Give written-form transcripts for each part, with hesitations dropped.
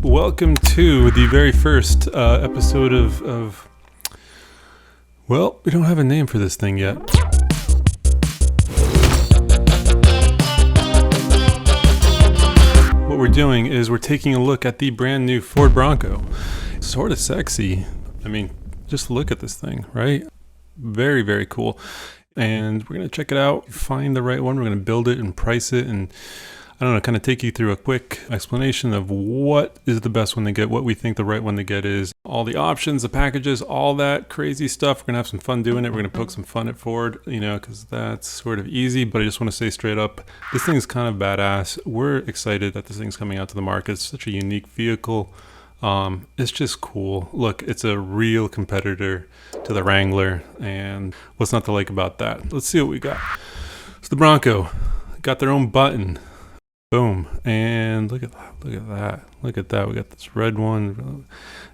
Welcome to the very first episode of... Well, we don't have a name for this thing yet. What we're doing is we're taking a look at the brand new Ford Bronco. Sort of sexy. I mean, just look at this thing, right? Very, very cool. And we're going to check it out, find the right one. We're going to build it and price it and, I don't know, kind of take you through a quick explanation of what is the best one to get, what we think the right one to get is, all the options, the packages, all that crazy stuff. We're going to have some fun doing it. We're going to poke some fun at Ford, because that's sort of easy. But I just want to say straight up, this thing is kind of badass. We're excited that this thing's coming out to the market. It's such a unique vehicle. It's just cool. Look, it's a real competitor to the Wrangler, and what's not to like about that? Let's see what we got. It's the Bronco. Got their own button. Boom. And look at that. Look at that. We got this red one.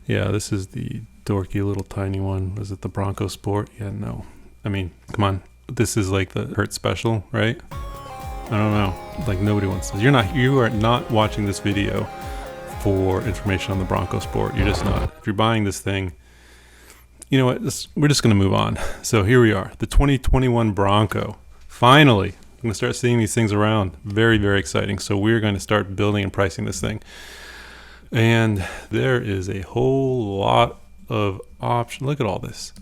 Yeah, this is the dorky little tiny one. Was it the Bronco Sport? Yeah, no. I mean, come on. This is like the Hertz Special, right? I don't know. Like, nobody wants this. You are not watching this video for information on the Bronco Sport. You're just not. If you're buying this thing, you know what? We're just going to move on. So here we are, the 2021 Bronco. Finally, I'm going to start seeing these things around. Very, very exciting. So we're going to start building and pricing this thing. And there is a whole lot of options. Look at all this.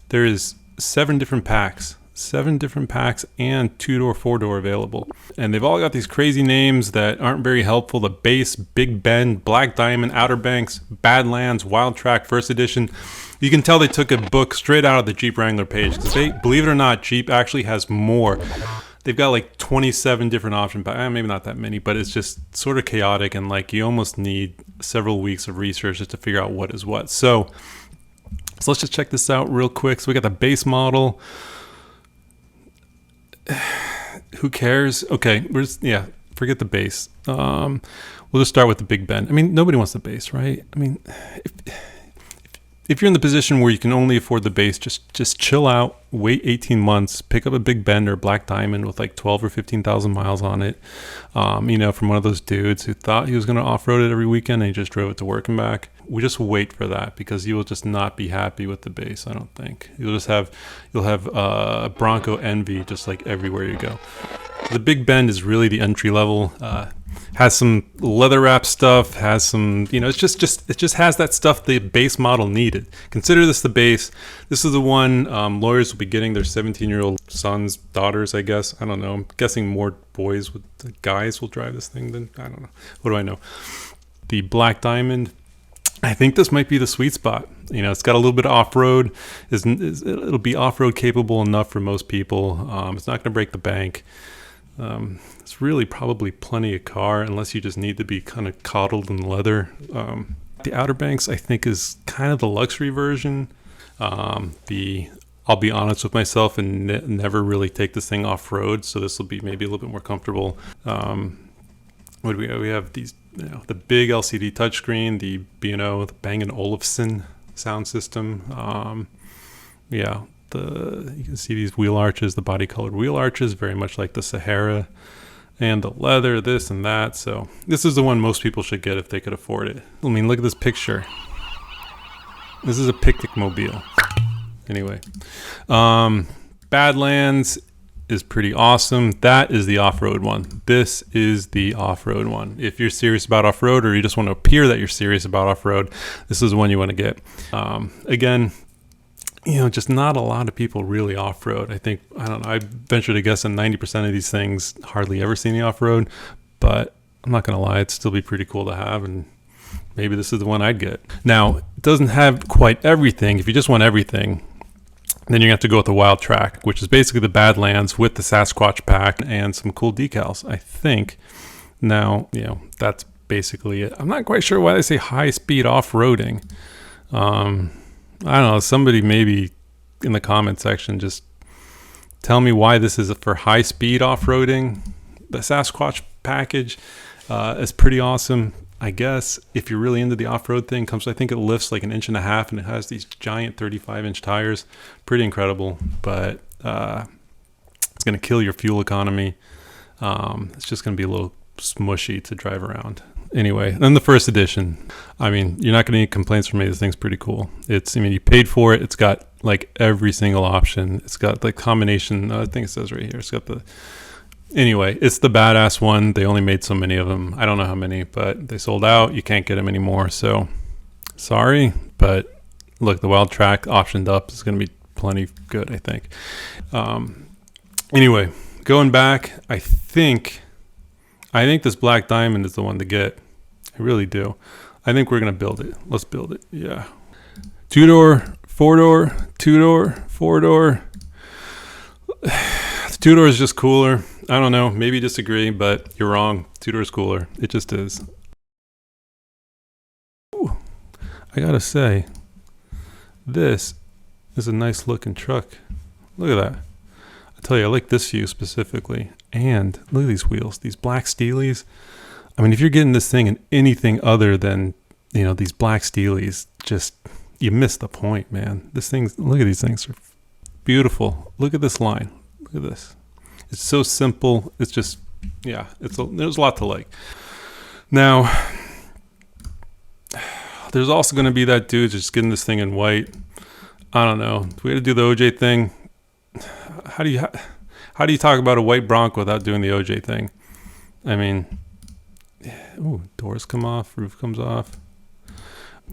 There is 7 different packs. 7 different packs and 2-door, 4-door available. And they've all got these crazy names that aren't very helpful. The Base, Big Bend, Black Diamond, Outer Banks, Badlands, Wild Track, First Edition. You can tell they took a book straight out of the Jeep Wrangler page, because they, believe it or not, Jeep actually has more. They've got like 27 different options, maybe not that many, but it's just sort of chaotic, and like you almost need several weeks of research just to figure out what is what. So let's just check this out real quick. So we got the base model. Who cares? Okay, forget the base. We'll just start with the Big Bend. I mean, nobody wants the base, right? I mean, if you're in the position where you can only afford the base, just chill out, wait 18 months, pick up a Big Bend or Black Diamond with like 12 or 15,000 miles on it. From one of those dudes who thought he was going to off-road it every weekend and he just drove it to work and back. We just wait for that, because you will just not be happy with the base. I don't think you'll have Bronco envy just like everywhere you go. The Big Bend is really the entry level. Has some leather wrap stuff, has some, it just has that stuff the base model needed. Consider this the base. This is the one lawyers will be getting their 17-year-old sons, daughters, I guess. I don't know. I'm guessing more guys will drive this thing than, I don't know. What do I know? The Black Diamond, I think this might be the sweet spot. It's got a little bit of off-road. It'll be off-road capable enough for most people. It's not going to break the bank. It's really probably plenty of car, unless you just need to be kind of coddled in leather. The Outer Banks, I think, is kind of the luxury version. I'll be honest with myself and never really take this thing off-road, so this will be maybe a little bit more comfortable. What do we have? These, the big LCD touchscreen, the B&O, the Bang & Olufsen sound system. You can see these wheel arches, the body colored wheel arches, very much like the Sahara, and the leather, this and that. So this is the one most people should get if they could afford it. I mean, look at this picture. This is a picnic mobile. Anyway, Badlands is pretty awesome. That is the off-road one. This is the off-road one. If you're serious about off-road, or you just want to appear that you're serious about off-road, this is the one you want to get. Again, just not a lot of people really off-road. I venture to guess that 90% of these things hardly ever see any off-road, but I'm not going to lie, it'd still be pretty cool to have, and maybe this is the one I'd get. Now, it doesn't have quite everything. If you just want everything, then you have to go with the Wild Track, which is basically the Badlands with the Sasquatch pack and some cool decals, I think. Now, that's basically it. I'm not quite sure why they say high-speed off-roading. I don't know, somebody maybe in the comment section just tell me why this is for high-speed off-roading. The Sasquatch package is pretty awesome. I guess if you're really into the off-road thing, I think it lifts like 1.5 inches, and it has these giant 35-inch tires. Pretty incredible, but it's going to kill your fuel economy. It's just going to be a little smushy to drive around. Anyway, then the first edition. I mean, you're not going to get complaints from me. This thing's pretty cool. I mean, you paid for it. It's got like every single option. It's got the combination. I think it says right here. It's got the. Anyway, it's the badass one. They only made so many of them. I don't know how many, but they sold out. You can't get them anymore. So sorry, but look, the Wild Track optioned up is going to be plenty good, I think. Anyway, going back, I think this Black Diamond is the one to get. I really do. I think we're going to build it. Let's build it. Yeah. 2-door, 4-door, 2-door, 4-door. The 2-door is just cooler. I don't know. Maybe disagree, but you're wrong. 2-door is cooler. It just is. Ooh, I got to say, this is a nice looking truck. Look at that. I tell you, I like this view specifically. And look at these wheels, these black Steelies. I mean, if you're getting this thing in anything other than, these black Steelies, just, you missed the point, man. Look at these things. They're beautiful. Look at this line. Look at this. It's so simple. It's just, yeah, there's a lot to like. Now, there's also going to be that dude just getting this thing in white. I don't know. Do we got to do the OJ thing? How do you talk about a white Bronco without doing the OJ thing? I mean, ooh, doors come off, roof comes off.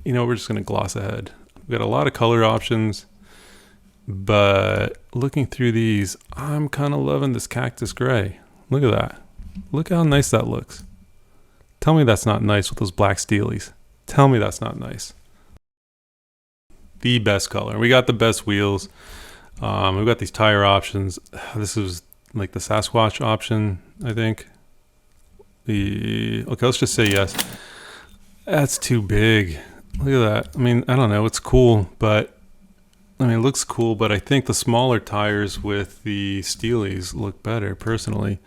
We're just going to gloss ahead. We've got a lot of color options, but looking through these, I'm kind of loving this cactus gray. Look at that. Look how nice that looks. Tell me that's not nice with those black Steelies. Tell me that's not nice. The best color. We got the best wheels. We've got these tire options. This is like the Sasquatch option, I think. Okay, let's just say yes. That's too big. Look at that. I mean, I don't know. It's cool, but it looks cool, but I think the smaller tires with the Steelies look better, personally.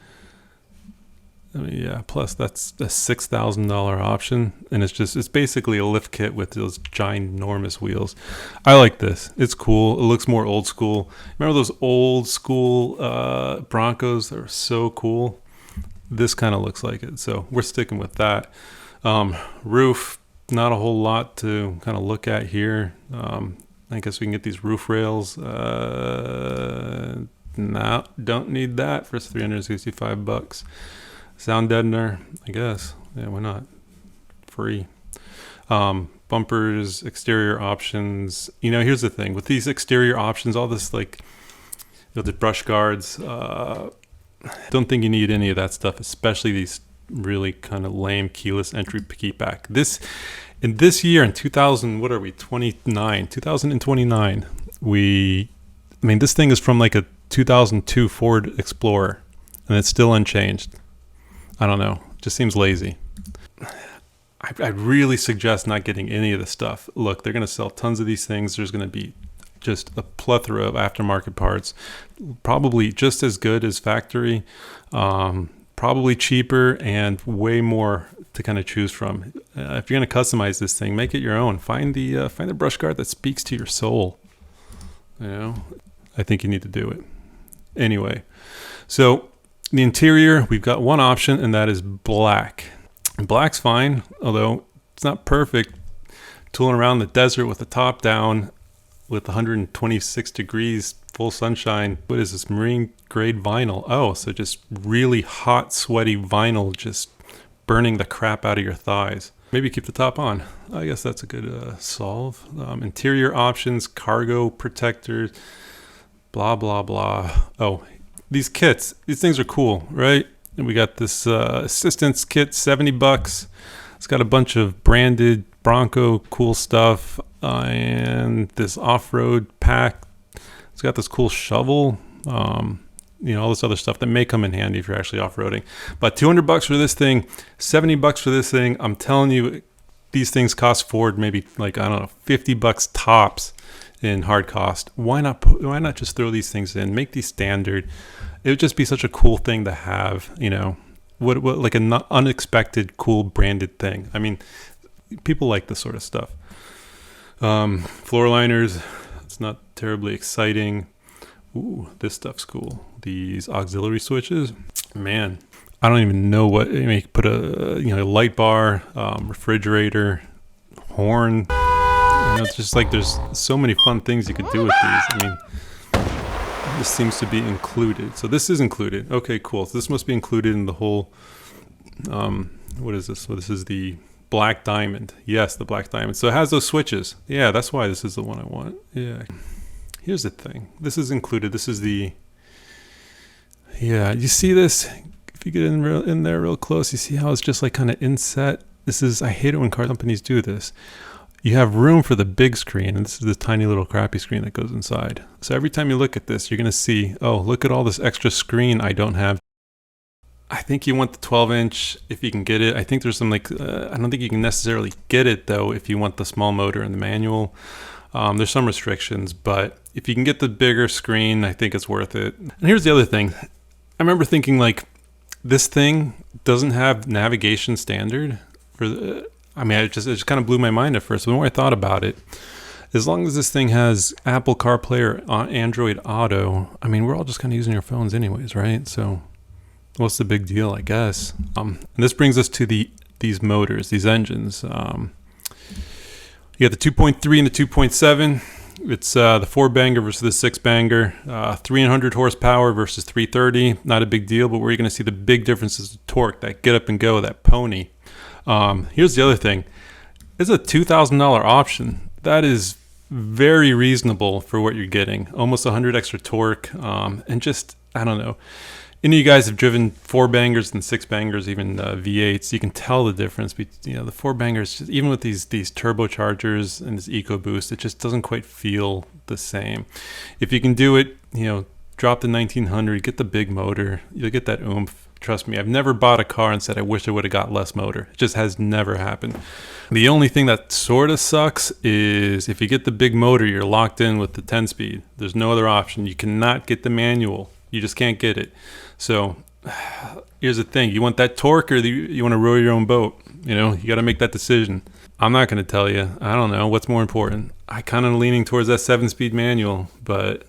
Yeah, plus that's a $6,000 option, and it's basically a lift kit with those ginormous wheels. I like this. It's cool. It looks more old school. Remember those old school Broncos that were so cool? This kind of looks like it, so we're sticking with that. Roof, not a whole lot to kind of look at here. I guess we can get these roof rails. No, don't need that for $365. Sound deadener, I guess. Yeah, why not? Free. Bumpers, exterior options. Here's the thing. With these exterior options, all this the brush guards, don't think you need any of that stuff, especially these really kind of lame keyless entry key pack. In this year, in 2029, this thing is from like a 2002 Ford Explorer, and it's still unchanged. I don't know. Just seems lazy. I'd really suggest not getting any of the stuff. Look, they're going to sell tons of these things. There's going to be just a plethora of aftermarket parts, probably just as good as factory, probably cheaper, and way more to kind of choose from. If you're going to customize this thing, make it your own. Find the brush guard that speaks to your soul. I think you need to do it. Anyway, so the interior, we've got one option, and that is black. Black's fine, although it's not perfect. Tooling around the desert with the top down, with 126 degrees, full sunshine. What is this, marine grade vinyl? Oh, so just really hot, sweaty vinyl just burning the crap out of your thighs. Maybe keep the top on. I guess that's a good solve. Interior options, cargo protectors, blah, blah, blah. Oh, these kits, these things are cool, right? And we got this assistance kit, $70. It's got a bunch of branded Bronco cool stuff, and this off-road pack. It's got this cool shovel, all this other stuff that may come in handy if you're actually off-roading. But $200 for this thing, $70 for this thing. I'm telling you, these things cost Ford maybe $50 tops in hard cost. Why not just throw these things in, make these standard? It would just be such a cool thing to have, what like an unexpected cool branded thing. I mean, people like this sort of stuff. Floor liners, it's not terribly exciting. Ooh, this stuff's cool. These auxiliary switches, man, I don't even know what, you know, you could put a, you know, light bar, refrigerator, horn. You know, it's just like there's so many fun things you could do with these. I mean, this seems to be included. So this is included. Okay, cool. So this must be included in the whole, what is this? So this is the black diamond. Yes, the black diamond. So it has those switches. Yeah, that's why this is the one I want. Yeah. Here's the thing. This is included. This is the, yeah, you see this? If you get in there real close, you see how it's just like kind of inset. This is, I hate it when car companies do this. You have room for the big screen, and this is the tiny little crappy screen that goes inside. So every time you look at this, you're going to see, oh, look at all this extra screen I don't have. I think you want the 12-inch if you can get it. I think there's some like, I don't think you can necessarily get it though if you want the small motor and the manual. There's some restrictions, but if you can get the bigger screen, I think it's worth it. And here's the other thing. I remember thinking like, this thing doesn't have navigation standard for the, I mean, it just kind of blew my mind at first. But the more I thought about it, as long as this thing has Apple CarPlay or Android Auto, I mean, we're all just kind of using our phones anyways, right? So what's the big deal, I guess? And this brings us to these motors, these engines. You got the 2.3 and the 2.7. It's the 4-banger versus the 6-banger. 300 horsepower versus 330. Not a big deal, but where you're going to see the big difference is the torque, that get up and go, that pony. Here's the other thing. It's a $2,000 option. That is very reasonable for what you're getting. Almost 100 extra torque. And just, I don't know. Any of you guys have driven 4-bangers and 6-bangers, even V8s. You can tell the difference. You know, the 4-bangers, just, even with these turbochargers and this EcoBoost, it just doesn't quite feel the same. If you can do it, you know, drop the 1900, get the big motor. You'll get that oomph. Trust me, I've never bought a car and said I wish I would have got less motor. It just has never happened. The only thing that sort of sucks is if you get the big motor, you're locked in with the 10-speed. There's no other option. You cannot get the manual. You just can't get it. So here's the thing. You want that torque or you want to row your own boat? You know, you got to make that decision. I'm not going to tell you. I don't know. What's more important? I kind of leaning towards that 7-speed manual, but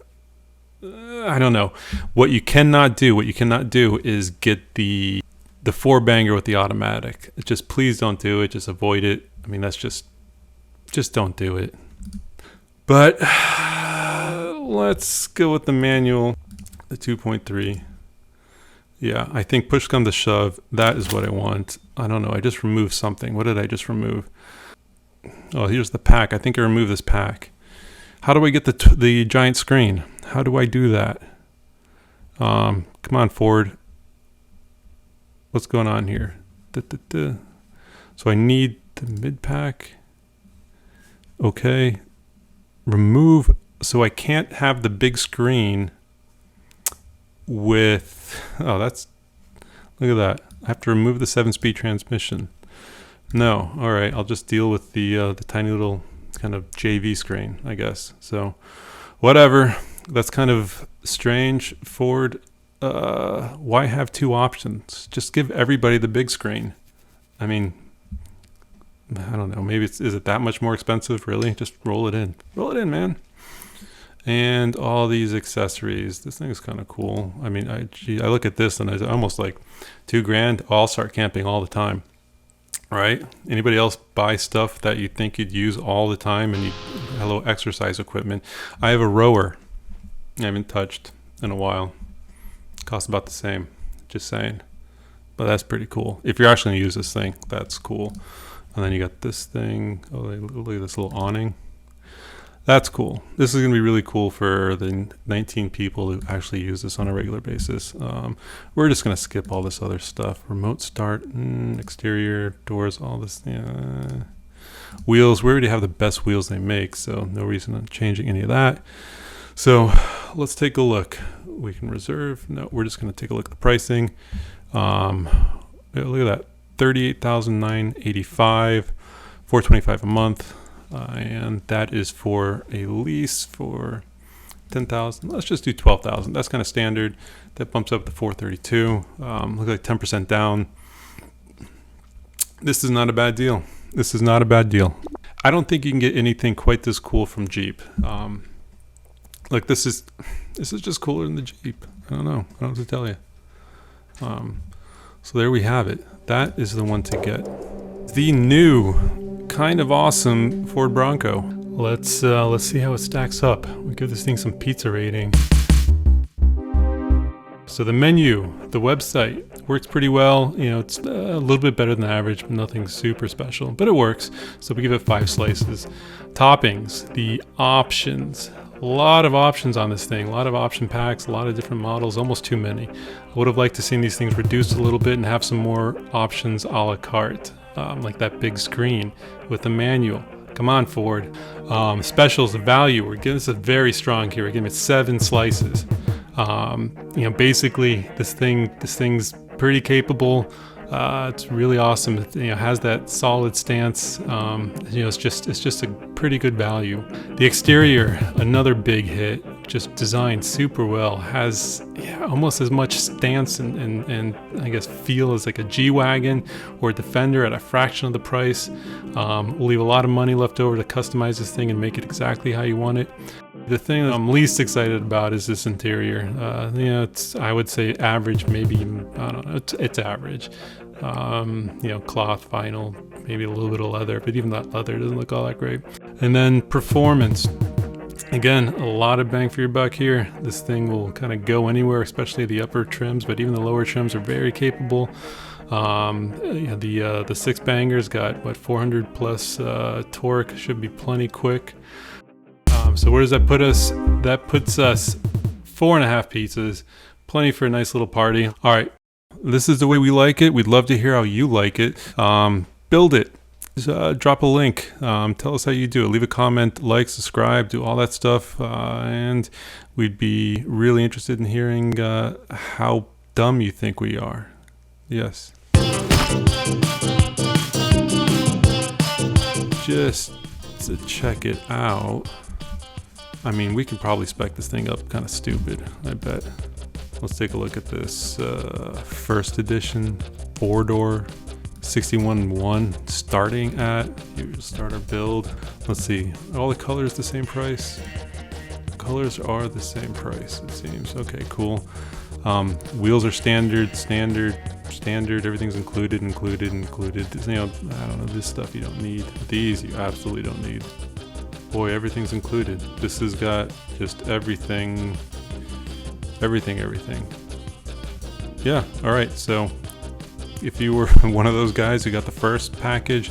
I don't know. What you cannot do is get the 4-banger with the automatic. Just please don't do it. Just avoid it. I mean, that's just don't do it. But let's go with the manual, the 2.3. Yeah, I think push come to shove, that is what I want. I don't know. I just removed something. What did I just remove? Oh, here's the pack. I think I removed this pack. How do I get the giant screen? How do I do that? Come on, Ford. What's going on here? So I need the mid pack. Okay. Remove. So I can't have the big screen with, oh, that's, look at that. I have to remove the 7-speed transmission. No. All right. I'll just deal with the tiny little kind of JV screen, I guess. So whatever. That's kind of strange. Ford, why have two options? Just give everybody the big screen. I mean, I don't know. Maybe is it that much more expensive? Really? Just roll it in. Roll it in, man. And all these accessories. This thing is kind of cool. I mean, I look at this and it's almost like $2,000. I'll start camping all the time. Right? Anybody else buy stuff that you think you'd use all the time and you hello exercise equipment? I have a rower I haven't touched in a while. Costs about the same. Just saying. But that's pretty cool. If you're actually going to use this thing, that's cool. And then you got this thing. Oh, look at this little awning. That's cool. This is going to be really cool for the 19 people who actually use this on a regular basis. We're just going to skip all this other stuff. Remote start, exterior, doors, all this. Yeah. Wheels, we already have the best wheels they make, so no reason on changing any of that. So let's take a look. We can reserve. No, we're just going to take a look at the pricing. Look at that. $38,985, $425 a month. And that is for a lease for $10,000. Let's just do $12,000. That's kind of standard. That bumps up to $432. Look like 10% down. This is not a bad deal. This is not a bad deal. I don't think you can get anything quite this cool from Jeep. Like this is just cooler than the Jeep. I don't know. I don't know what to tell you. So there we have it. That is the one to get. The new, kind of awesome Ford Bronco. Let's see how it stacks up. We'll give this thing some pizza rating. So the menu, the website, works pretty well. You know, it's a little bit better than average, but nothing super special, but it works. So we give it 5 slices. Toppings, the options, a lot of options on this thing, a lot of option packs, a lot of different models, almost too many. I would have liked to see these things reduced a little bit and have some more options a la carte, like that big screen with the manual. Come on, Ford. Specials, the value, we're giving this a very strong here. We're giving it 7 slices. You know, basically this thing's pretty capable. It's really awesome. It, you know, has that solid stance. You know, it's just a pretty good value. The exterior, another big hit. Just designed super well. Has almost as much stance and I guess feel as like a G-Wagon or a Defender at a fraction of the price. We'll leave a lot of money left over to customize this thing and make it exactly how you want it. The thing that I'm least excited about is this interior. You know, it's, I would say average, maybe, I don't know, it's average. You know, cloth, vinyl, maybe a little bit of leather, but even that leather doesn't look all that great. And then performance. Again, a lot of bang for your buck here. This thing will kind of go anywhere, especially the upper trims, but even the lower trims are very capable. You know, the 6 bangers got, what, 400 plus torque, should be plenty quick. So where does that put us? That puts us 4.5 pizzas, plenty for a nice little party. All right, this is the way we like it. We'd love to hear how you like it. Build it. Drop a link. Tell us how you do it. Leave a comment, like, subscribe, do all that stuff. And we'd be really interested in hearing how dumb you think we are. Yes. Just to check it out. I mean, we could probably spec this thing up kind of stupid, I bet. Let's take a look at this first edition 4-door 61.1 starting at your starter build. Let's see, are all the colors the same price? The colors are the same price, it seems. Okay, cool. Wheels are standard. Everything's included. You know, I don't know, this stuff you don't need. These you absolutely don't need. Boy, everything's included. This has got just everything. Yeah, all right, so if you were one of those guys who got the first package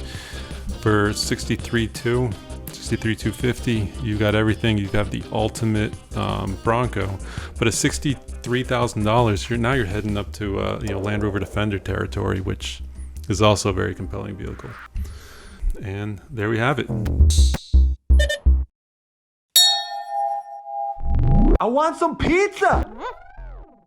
for $63,250, you got everything. You got the ultimate Bronco, but at $63,000, now you're heading up to you know, Land Rover Defender territory, which is also a very compelling vehicle. And there we have it. I want some pizza!